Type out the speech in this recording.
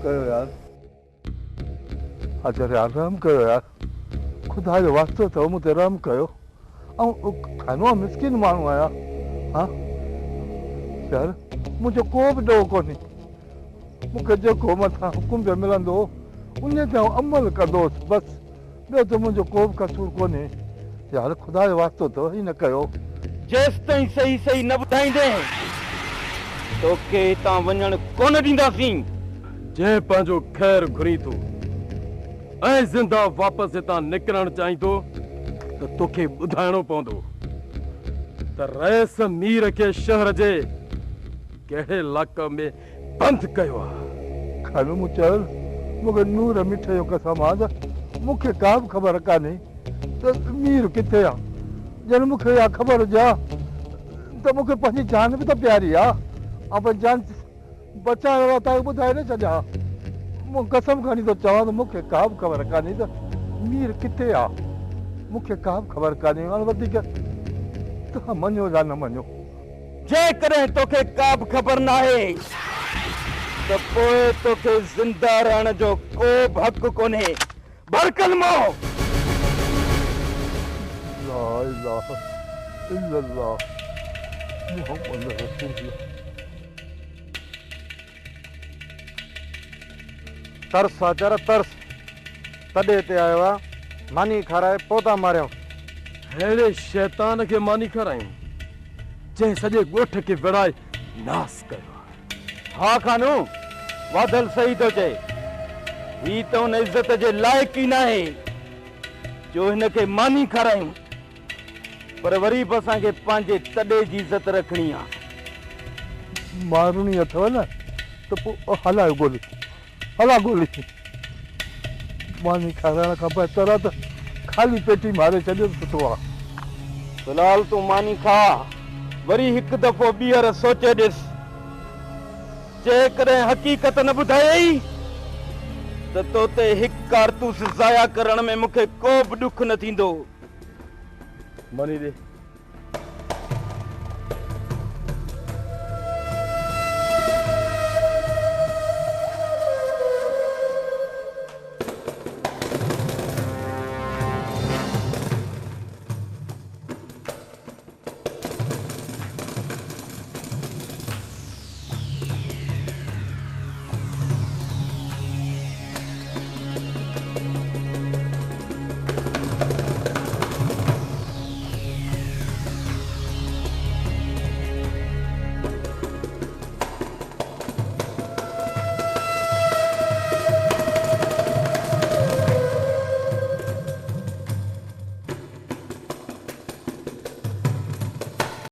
कयो यार अजर यार रहम कयो यार खुदा जो वास्तो अथव मूं ते रहम कयो ऐं खानो मिसकिन माण्हू आहियां हा यार मुंहिंजो को बि ॾोह कोन्हे मूंखे जेको मथां हुकुम पियो मिलंदो उन ते अमल कंदोसि बसि ॿियो त मुंहिंजो को बि कसूर कोन्हे यार खुदा जो वास्तो अथव हीअं न कयो जेसि ताईं सही सही न ॿुधाईंदे तोखे हितां वञण कोन ॾींदासीं जंहिं पंहिंजो ख़ैर घुरी थो ऐं ज़िंदा वापसि हितां निकिरणु चाहींदो त तोखे ॿुधाइणो पवंदो त रईस मीर खे शहर जे कहिड़े इलाइक़े में बंदि कयो आहे खानो मूं चयो मूंखे नूर मिठे जो कसम आहे त मूंखे का बि ख़बर कान्हे त मीर किथे आहे ॼण मूंखे इहा ख़बर हुजे त मूंखे पंहिंजी जान बि त प्यारी आहे ऐं पंहिंजी जान बचाइण वारा तव्हांखे ॿुधाए न छॾिया मूं कसम खणी थो चवां त मूंखे का बि ख़बर कान्हे त मीर किथे आहे मूंखे का बि ख़बर कान्हे हाणे वधीक तव्हां मञो या न मञो जेकॾहिं तोखे का बि ख़बर न आहे त पोइ तोखे ज़िंदा रहण जो को बि हक़ कोन्हे बरकलमो ला इलाहा इल्लल्लाह मुहम्मद रसूलुल्लाह तरस अचर तरस तॾहिं हिते आयो आहे मानी खाराए पोइ था मारियूं अहिड़े शैतान खे मानी खारायूं जंहिं सॼे ॻोठ खे विड़ाए नास कयो आहे हा खानू वाधल सही थो चए ही त हुन इज़त जे लाइक़ ई न आहे जो हिन खे मानी खारायूं पर वरी बि असांखे पंहिंजे तॾे जी इज़त रखणी आहे मारणी अथव न त पोइ हलायो गोली हला गोली मानी खाराइण खां बहितर त खाली पेटी मारे छॾियो सुठो आहे फिलहाल तूं मानी खा वरी हिकु दफ़ो ॿीहर सोचे ॾिस जेकॾहिं हक़ीक़त न ॿुधायई त तो ते हिकु कारतूस ज़ाया करण में मूंखे को बि ॾुख न थींदो मानी ॾे